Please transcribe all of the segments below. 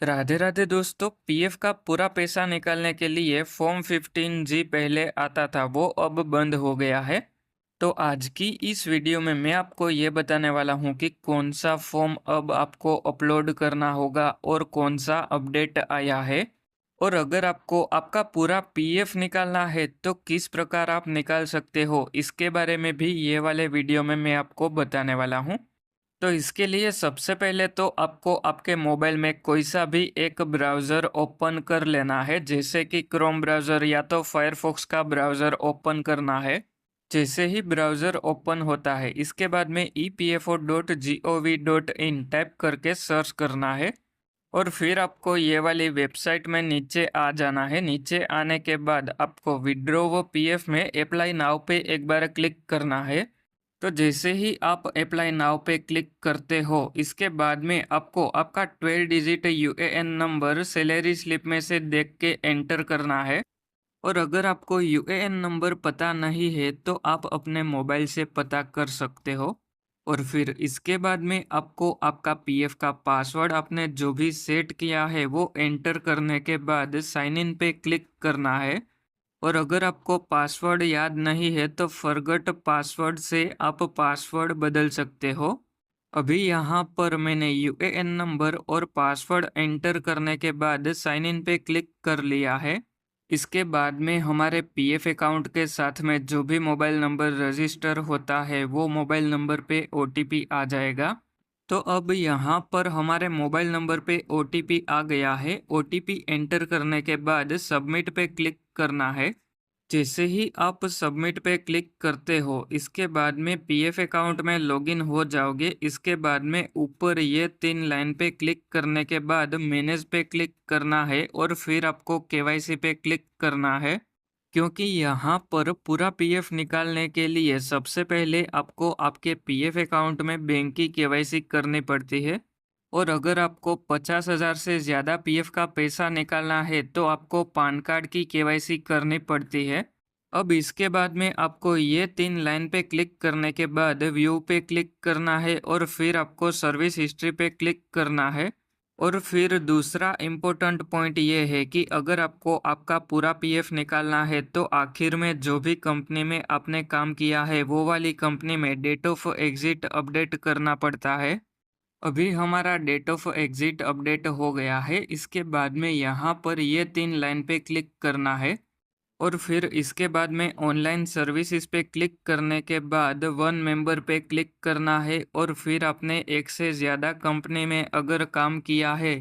राधे राधे दोस्तों। पीएफ का पूरा पैसा निकालने के लिए फॉर्म 15G पहले आता था, वो अब बंद हो गया है। तो आज की इस वीडियो में मैं आपको ये बताने वाला हूँ कि कौन सा फॉर्म अब आपको अपलोड करना होगा और कौन सा अपडेट आया है। और अगर आपको आपका पूरा पीएफ निकालना है तो किस प्रकार आप निकाल सकते हो, इसके बारे में भी ये वाले वीडियो में मैं आपको बताने वाला हूँ। तो इसके लिए सबसे पहले तो आपको आपके मोबाइल में कोई सा भी एक ब्राउज़र ओपन कर लेना है, जैसे कि क्रोम ब्राउज़र या तो फायरफॉक्स का ब्राउज़र ओपन करना है। जैसे ही ब्राउज़र ओपन होता है, इसके बाद में epfo.gov.in टाइप करके सर्च करना है। और फिर आपको ये वाली वेबसाइट में नीचे आ जाना है। नीचे आने के बाद आपको विड्रॉ व पीएफ में अप्लाई नाउ पे एक बार क्लिक करना है। तो जैसे ही आप अप्लाई नाउ पे क्लिक करते हो, इसके बाद में आपको आपका 12 digit UAN number salary slip में से देख के एंटर करना है। और अगर आपको यूएएन नंबर पता नहीं है तो आप अपने मोबाइल से पता कर सकते हो। और फिर इसके बाद में आपको आपका पीएफ का पासवर्ड आपने जो भी सेट किया है वो एंटर करने के बाद साइन इन पे क्लिक करना है। और अगर आपको पासवर्ड याद नहीं है तो फॉरगॉट पासवर्ड से आप पासवर्ड बदल सकते हो। अभी यहाँ पर मैंने यूएएन नंबर और पासवर्ड एंटर करने के बाद साइन इन पे क्लिक कर लिया है। इसके बाद में हमारे पीएफ अकाउंट के साथ में जो भी मोबाइल नंबर रजिस्टर होता है वो मोबाइल नंबर पे ओटीपी आ जाएगा। तो अब यहाँ पर हमारे मोबाइल नंबर पे ओटीपी आ गया है। ओटीपी एंटर करने के बाद सबमिट पे क्लिक करना है। जैसे ही आप सबमिट पे क्लिक करते हो, इसके बाद में पीएफ अकाउंट में लॉगिन हो जाओगे। इसके बाद में ऊपर ये 3 लाइन पे क्लिक करने के बाद मैनेज पे क्लिक करना है और फिर आपको केवाईसी पे क्लिक करना है। क्योंकि यहाँ पर पूरा पीएफ निकालने के लिए सबसे पहले आपको आपके पीएफ अकाउंट में बैंक की केवाईसी करनी पड़ती है। और अगर आपको 50,000 से ज़्यादा पीएफ का पैसा निकालना है तो आपको पान कार्ड की केवाईसी करनी पड़ती है। अब इसके बाद में आपको ये 3 लाइन पे क्लिक करने के बाद व्यू पे क्लिक करना है और फिर आपको सर्विस हिस्ट्री पे क्लिक करना है। और फिर दूसरा इम्पोर्टेंट पॉइंट ये है कि अगर आपको आपका पूरा पीएफ निकालना है तो आखिर में जो भी कंपनी में आपने काम किया है वो वाली कंपनी में डेट ऑफ एग्जिट अपडेट करना पड़ता है। अभी हमारा डेट ऑफ एग्जिट अपडेट हो गया है। इसके बाद में यहाँ पर ये 3 लाइन पे क्लिक करना है। और फिर इसके बाद में ऑनलाइन सर्विसेज पे क्लिक करने के बाद वन मेंबर पे क्लिक करना है। और फिर आपने एक से ज़्यादा कंपनी में अगर काम किया है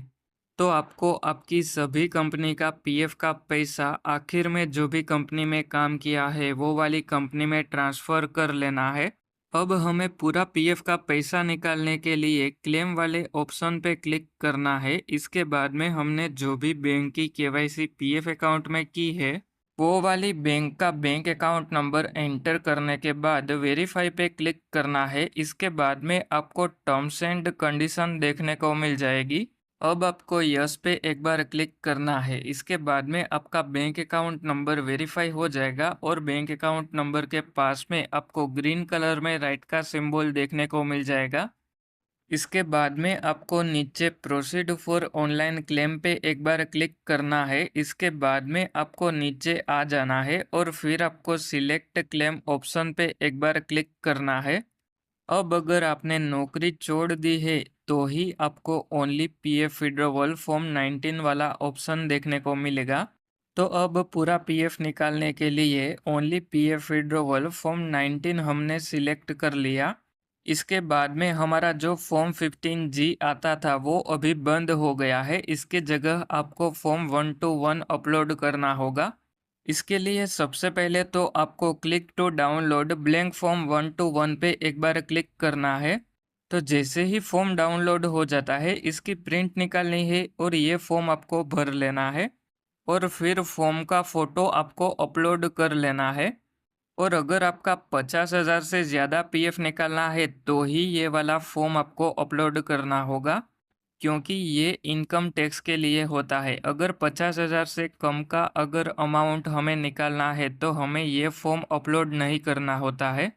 तो आपको आपकी सभी कंपनी का पीएफ का पैसा आखिर में जो भी कंपनी में काम किया है वो वाली कंपनी में ट्रांसफ़र कर लेना है। अब हमें पूरा पीएफ का पैसा निकालने के लिए क्लेम वाले ऑप्शन पे क्लिक करना है। इसके बाद में हमने जो भी बैंक की केवाईसी पीएफ अकाउंट में की है वो वाली बैंक का बैंक अकाउंट नंबर एंटर करने के बाद वेरीफाई पे क्लिक करना है। इसके बाद में आपको टर्म्स एंड कंडीशन देखने को मिल जाएगी। अब आपको यस पे एक बार क्लिक करना है। इसके बाद में आपका बैंक अकाउंट नंबर वेरीफाई हो जाएगा और बैंक अकाउंट नंबर के पास में आपको ग्रीन कलर में राइट का सिंबल देखने को मिल जाएगा। इसके बाद में आपको नीचे प्रोसीड फॉर ऑनलाइन क्लेम पे एक बार क्लिक करना है। इसके बाद में आपको नीचे आ जाना है और फिर आपको सिलेक्ट क्लेम ऑप्शन पे एक बार क्लिक करना है। अब अगर आपने नौकरी छोड़ दी है तो ही आपको ओनली पीएफ विड्रॉवल फॉर्म 19 वाला ऑप्शन देखने को मिलेगा। तो अब पूरा पीएफ निकालने के लिए ओनली पीएफ विड्रॉवल फॉर्म 19 हमने सिलेक्ट कर लिया। इसके बाद में हमारा जो फॉर्म 15G आता था वो अभी बंद हो गया है। इसके जगह आपको फॉर्म 121 अपलोड करना होगा। इसके लिए सबसे पहले तो आपको click to download blank form 121 पे एक बार क्लिक करना है। तो जैसे ही फॉर्म डाउनलोड हो जाता है, इसकी प्रिंट निकालनी है और ये फॉर्म आपको भर लेना है। और फिर फॉर्म का फ़ोटो आपको अपलोड कर लेना है। और अगर आपका 50,000 से ज़्यादा पीएफ निकालना है तो ही ये वाला फॉर्म आपको अपलोड करना होगा, क्योंकि ये इनकम टैक्स के लिए होता है। अगर 50,000 से कम का अगर अमाउंट हमें निकालना है तो हमें ये फॉर्म अपलोड नहीं करना होता है।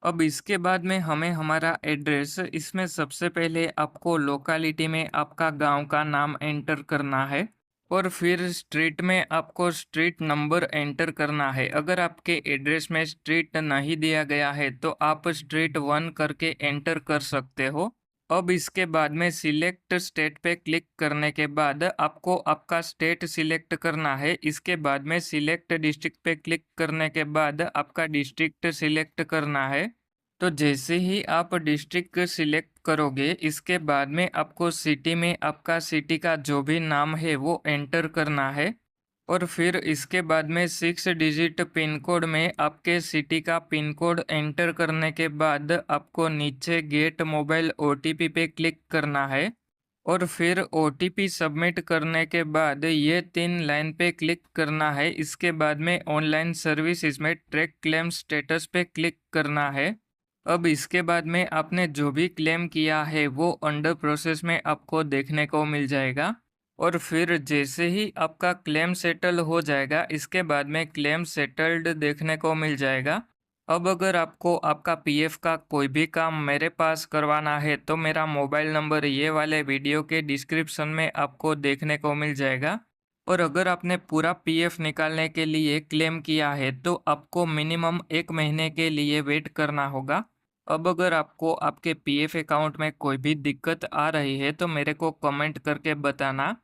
अब इसके बाद में हमें हमारा एड्रेस, इसमें सबसे पहले आपको लोकेलिटी में आपका गांव का नाम एंटर करना है और फिर स्ट्रीट में आपको स्ट्रीट नंबर एंटर करना है। अगर आपके एड्रेस में स्ट्रीट नहीं दिया गया है तो आप स्ट्रीट 1 करके एंटर कर सकते हो। अब इसके बाद में सिलेक्ट स्टेट पे क्लिक करने के बाद आपको आपका स्टेट सिलेक्ट करना है। इसके बाद में सिलेक्ट डिस्ट्रिक्ट पे क्लिक करने के बाद आपका डिस्ट्रिक्ट सिलेक्ट करना है। तो जैसे ही आप डिस्ट्रिक्ट सिलेक्ट करोगे, इसके बाद में आपको सिटी में आपका सिटी का जो भी नाम है वो एंटर करना है और फिर इसके बाद में 6 डिजिट पिन कोड में आपके सिटी का पिन कोड एंटर करने के बाद आपको नीचे गेट मोबाइल ओटीपी पे क्लिक करना है और फिर ओटीपी सबमिट करने के बाद ये 3 लाइन पे क्लिक करना है। इसके बाद में ऑनलाइन सर्विसेज में ट्रैक क्लेम स्टेटस पे क्लिक करना है। अब इसके बाद में आपने जो भी क्लेम किया है वो अंडर प्रोसेस में आपको देखने को मिल जाएगा और फिर जैसे ही आपका क्लेम सेटल हो जाएगा, इसके बाद में क्लेम सेटल्ड देखने को मिल जाएगा। अब अगर आपको आपका पीएफ का कोई भी काम मेरे पास करवाना है तो मेरा मोबाइल नंबर ये वाले वीडियो के डिस्क्रिप्शन में आपको देखने को मिल जाएगा। और अगर आपने पूरा पीएफ निकालने के लिए क्लेम किया है तो आपको मिनिमम 1 महीने के लिए वेट करना होगा। अब अगर आपको आपके पीएफ अकाउंट में कोई भी दिक्कत आ रही है तो मेरे को कमेंट करके बताना।